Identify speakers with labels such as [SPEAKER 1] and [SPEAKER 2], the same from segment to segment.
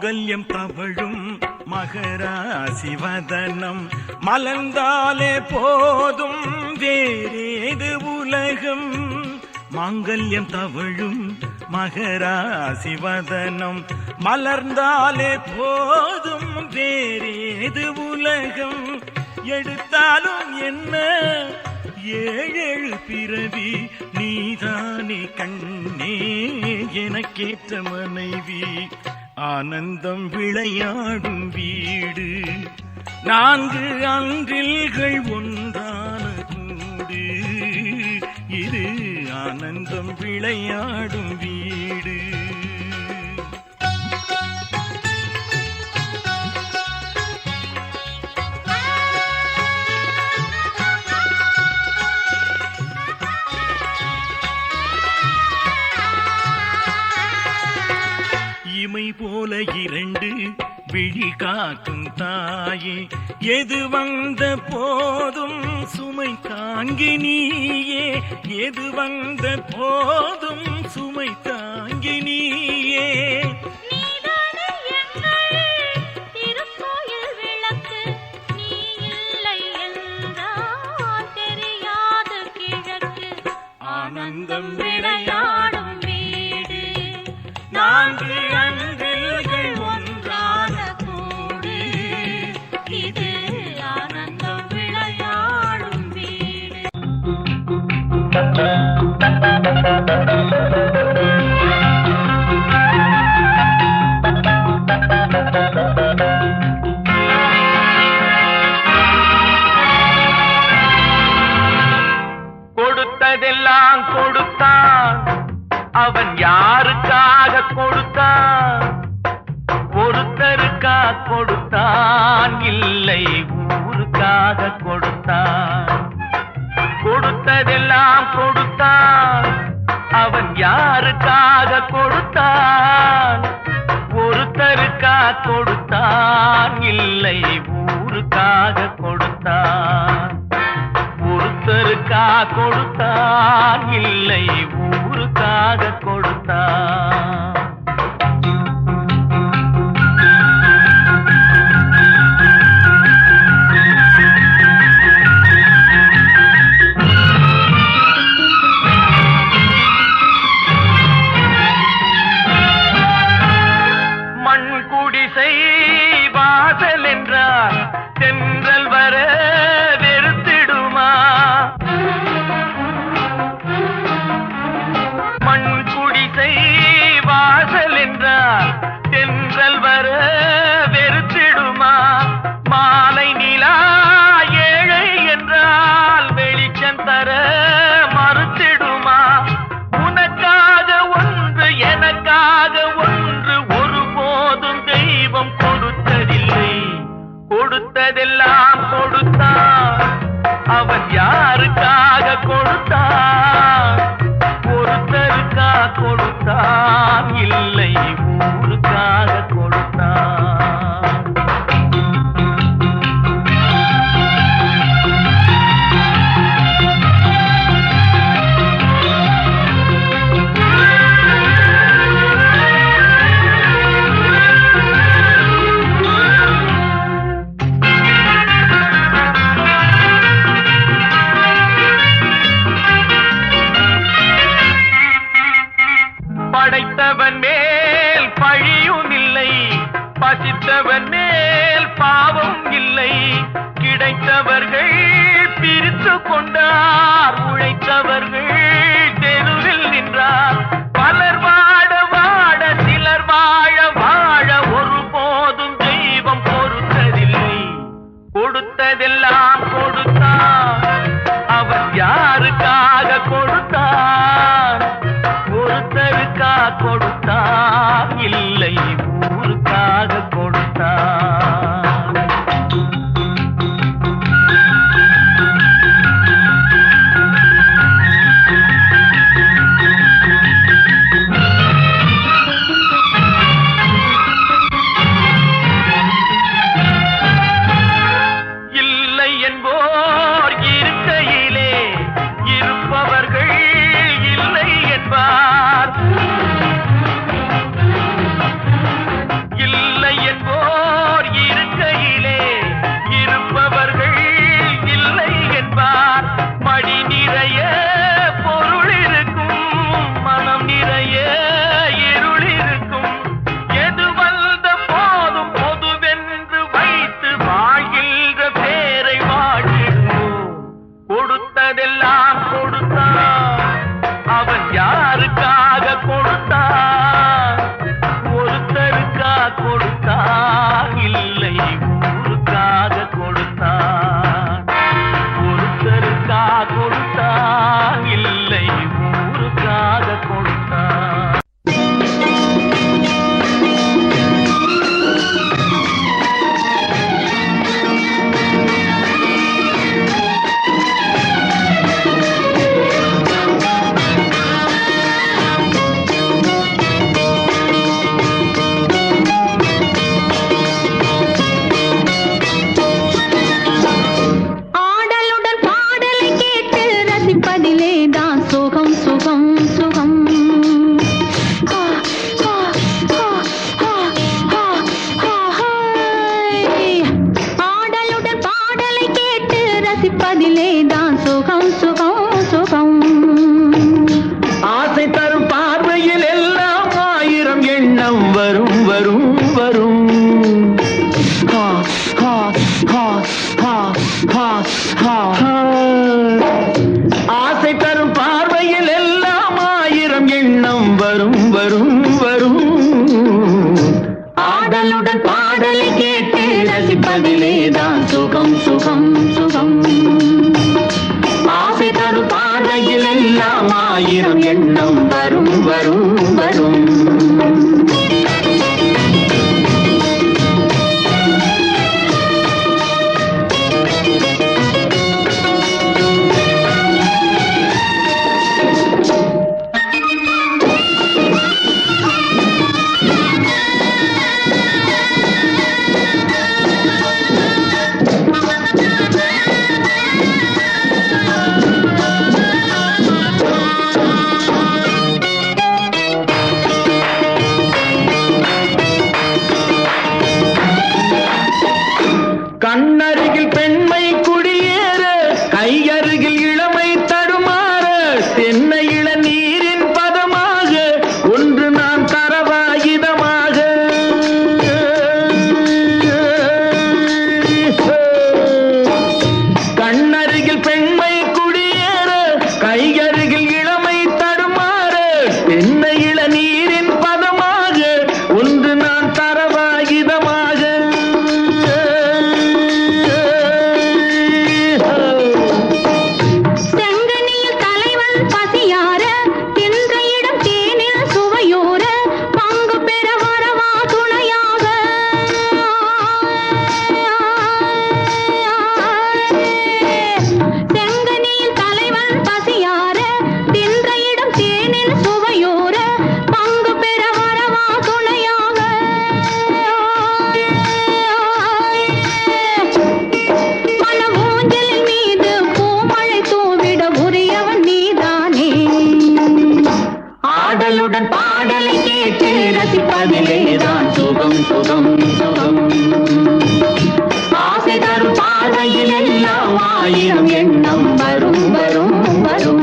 [SPEAKER 1] மாங்கல்யம் தவழும் மகராசி வதனம் மலர்ந்தாலே போதும் வேறேது உலகம். மாங்கல்யம் தவழும் மகராசி வதனம் மலர்ந்தாலே போதும் வேறேது உலகம். எடுத்தாலும் என்ன ஏழேழு பிறவி நீதானே கண்ணே எனக்கேற்ற மனைவி. ஆனந்தம் விளையாடும் வீடு 4 அன்றில்கள் ஒன்றான கூடு. இது ஆனந்தம் விளையாடும் வீடு. இமை போல 2 விழி காக்கும் தாயே, எது வந்த போதும் சுமை தாங்கி நீயே. எது வந்த போதும் சுமை தாங்கி நீயே. ஆனந்தம் விளையாடும் வீடு 4 அன்றில்கள் ஒன்றான கூடு. இது ஆனந்தம் விளையாடும் வீடு.
[SPEAKER 2] கொடுத்ததெல்லாம் கொடுத்தான், அவன் யாருக்காக கொடுத்தான்? ஒருத்தருக்கா கொடுத்தான், இல்லை ஊருக்காக கொடுத்தான். கொடுத்ததெல்லாம் கொடுத்தான், அவன் யாருக்காக கொடுத்தான்? ஒருத்தருக்கா கொடுத்தான், இல்லை ஊருக்காக கொடுத்தான். ஒருத்தருக்கா கொடுத்தான், இல்லை ஊருக்காக கொடுத்தான். மண் குடிசை வாசல் என்றால் தென்றல் வர வெறுத்திடுமா? மண் குடிசை கொடுத்தான், இல்லை ஊருக்காக கொடுத்தான். ஆசை தரும் பார்வையில் எல்லாம் ஆயிரம் எண்ணம் வரும் வரும் வரும். ஆசை தரும் பார்வையில் எல்லாம் ஆயிரம் எண்ணம் வரும் வரும் வரும். ஆடலுடன் பாடலை கேட்டு ரசிப்பதிலேதான் சுகம் சுகம் சுகம். ஆசை தரும் பாதையில் எல்லாம் ஆயிரம் எண்ணம் வரும் வரும் வரும். கண்ணருகில் பெண்மை குடியேற, கையருகில் இளமை தடுமாற, தென்னை இளநீரின் பதமாக ஒன்று நான் தரவாயுதமாக. கண்ணருகில் பெண்மை குடியேற, கையருகில் இளமை தடுமாற, தென்னை இளநீரின் பதமாக ஒன்று நான் தரவாயுதமாக. ஆடலுடன் பாடலை கேட்டு ரசிப்பதிலேதான் சுகம் சுகம் சுகம். ஆசை தரும் பாதையில் எல்லாம் ஆயிரம் எண்ணம் வரும் வரும் வரும்.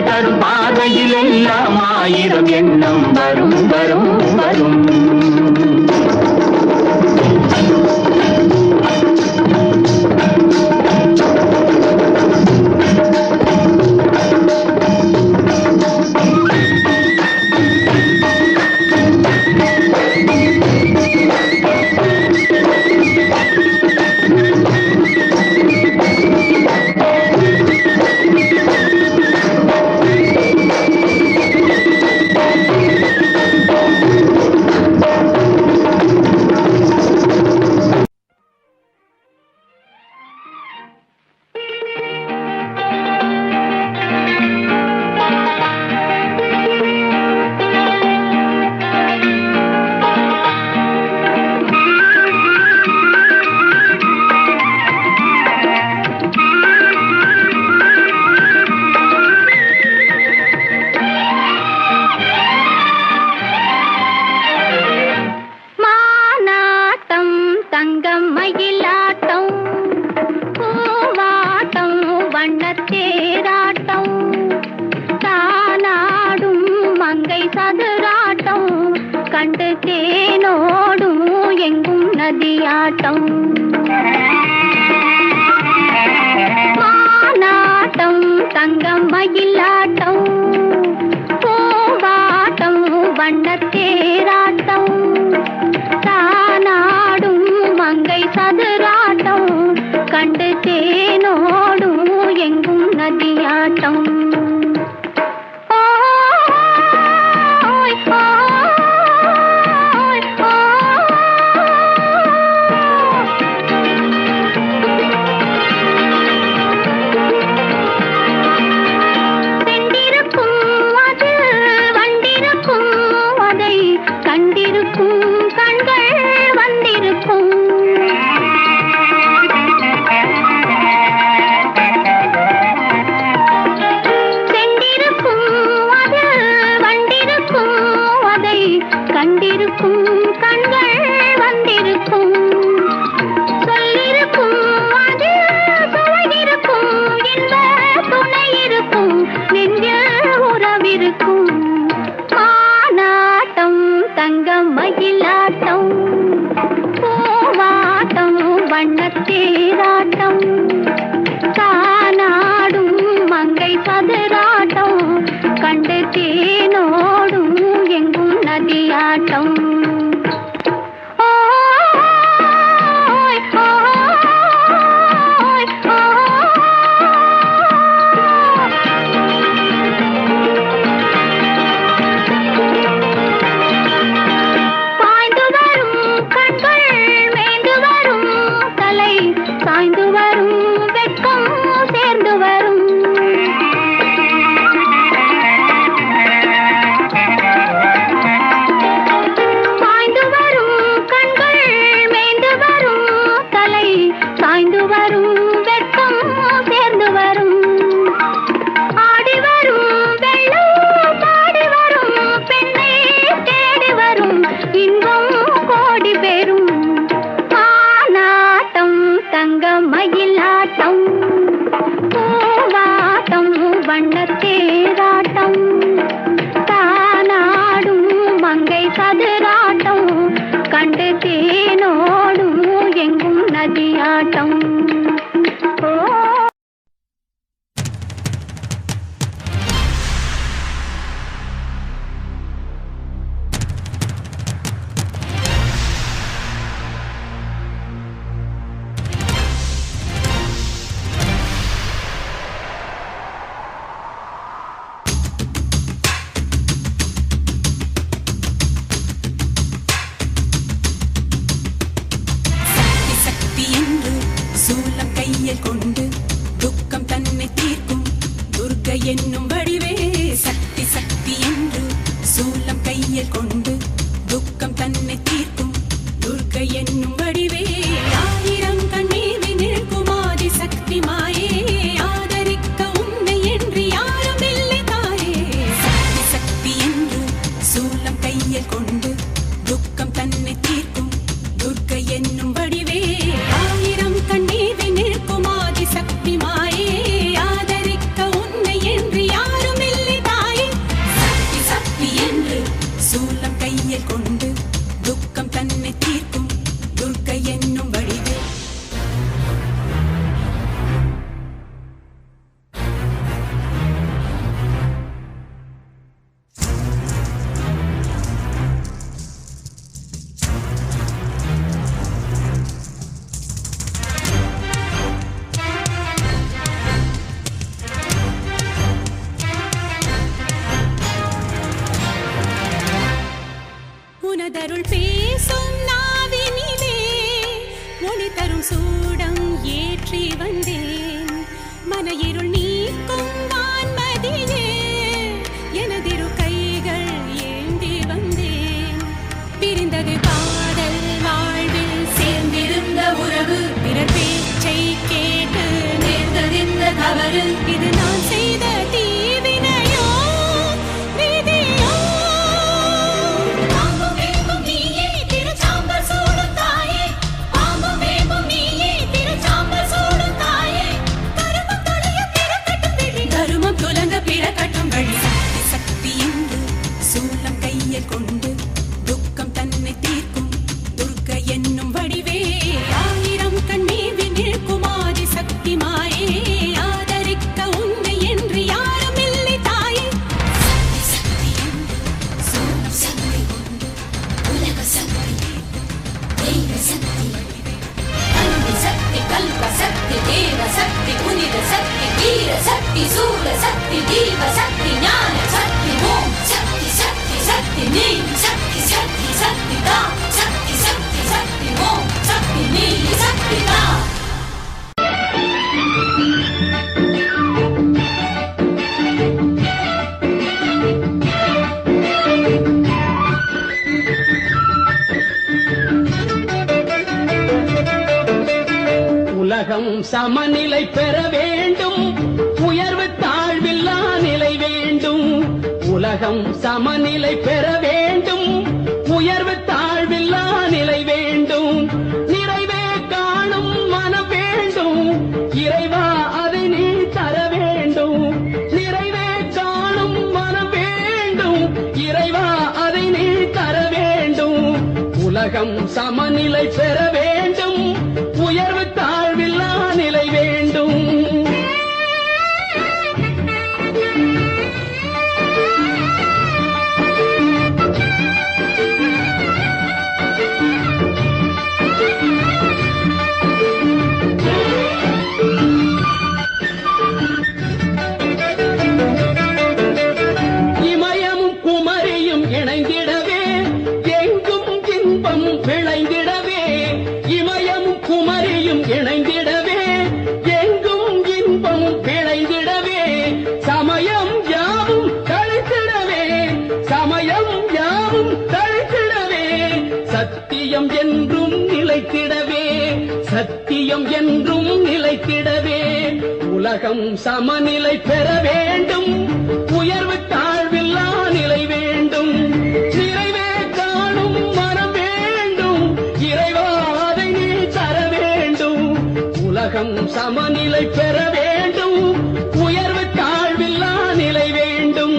[SPEAKER 2] தரும் பாதையில் எல்லாம் ஆயிரம் எண்ணம் வரும் வரும் வரும்.
[SPEAKER 3] நிற்கும் ஆதிசக்தி மாயே ஆதரிக்க உன்னை என்று யாரும் இல்லை.
[SPEAKER 1] தவறு இது நான் செய்த தீவினையோ விதியோ பாம்பும் வேம்பும் நீயே திருச்சாம்பல் சூடும் தாயே பாம்பும் வேம்பும் நீயே திருச்சாம்பல் சூடும் தாயே கருமம் தொலைய பிறக்கட்டும் விழி கருமம் துலங்க பிறக்கட்டும் வழி சக்தி சக்தி என்று சூலம் கையில் கொண்டு துக்கம் தன்னை தீர்க்கும் துர்க்க என்னும் வடிவே ஆயிரம் கண்ணீவி நிற்கும் ஆதி சக்தி மாயே ஆதரிக்க உன்னை என்று யாரும் இல்லை தாயே சக்தி சக்தி என்று சூலம் சக்தி கொண்டு உலக சக்தி தெய்வ சக்தி அன்பு சக்தி கல்ப சக்தி தேவ சக்தி புனித சக்தி வீர சக்தி சூர சக்தி தீப சக்தி ஞான சக்தி ஓம் சக்தி சக்தி சக்தி நீ சக்தி சக்தி சக்தி தா சக்தி சக்தி சக்தி ஓம் சக்தி நீ சக்தி தா
[SPEAKER 2] உலகம் சமநிலை பெற வேண்டும், உயர்வு தாழ்வில்லா நிலை வேண்டும். உலகம் சமநிலை பெற வேண்டும், உயர்வு தாழ்வில்லா நிலை வேண்டும். நிறைவே காணும் மனம் வேண்டும், இறைவா அதை நீ தர வேண்டும். நிறைவே காணும் மனம் வேண்டும், இறைவா அதை நீ தர வேண்டும். உலகம் சமநிலை பெற வேண்டும், உயர்வு தாழ்வில்லா நிலை வேண்டும். இமயமும் குமரியும் இணைந்திடவே எங்கும் இன்பம் விளைந்திடவே. இமயமும் குமரியும் இணைந்திடவே எங்கும் இன்பம் விளைந்திடவே. சமயம் யாவும் தழைத்திடவே, சமயம் யாவும் தழைத்திடவே. சத்தியம் என்றும் நிலைத்திடவே, சத்தியம் என்றும் நிலைத்திடவே. உலகம் சமநிலை பெற வேண்டும், உயர்வு தாழ்வில்லா நிலை வேண்டும். நிறைவே காணும் மனம் வேண்டும், இறைவா அதை நீ தர வேண்டும். உலகம் சமநிலை பெற வேண்டும், உயர்வு தாழ்வில்லா நிலை வேண்டும்.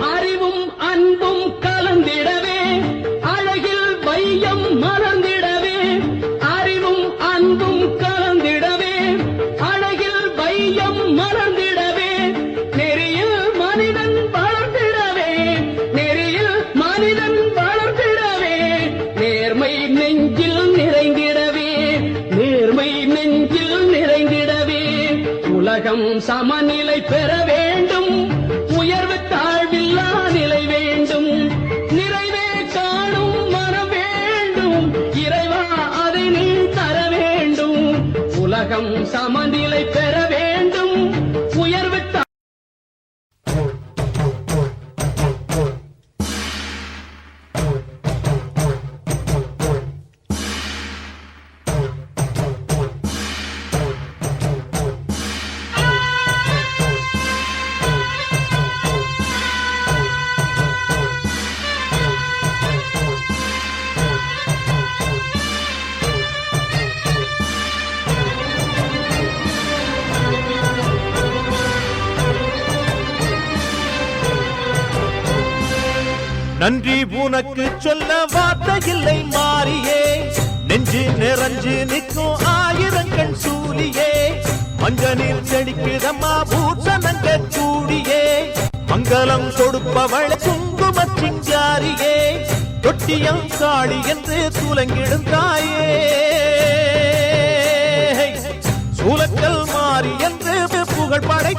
[SPEAKER 2] அறிவும் அன்பும் கலந்திடவே, அழகில் வையம் மலர்ந்திடவே. அறிவும் அன்பும் கலந்திடவே, அழகில் வையம் மலர்ந்திடவே. நெறியில் மனிதன் வளர்ந்திடவே, நெறியில் மனிதன் வளர்ந்திடவே. நேர்மை நெஞ்சில் நிறைந்திடவே, நேர்மை நெஞ்சில் நிறைந்திடவே. உலகம் சமநிலை பெற வேண்டும், உயர்வு தாழ்வில்லா நிலை வேண்டும். நிறைவே காணும் மனம் வேண்டும், இறைவா அதை நீ தர வேண்டும். உலகம் சமநிலை பெற வேண்டும், உயர்வு
[SPEAKER 3] நன்றி உனக்கு சொல்ல வார்த்தை இல்லை மாறியே. நெஞ்சு நிறைஞ்சு நிற்கும் ஆயிரங்கள் சூலியே. மஞ்சனில் செடிக்குதம்மா பூசணங்க கூடியே. மங்களம் கொடுப்பவள் குங்கும சிங்காரியே. தொட்டியம் காளி என்று துலங்கிடும் தாயே. சூலக்கல் மாறி என்று புகழ் படை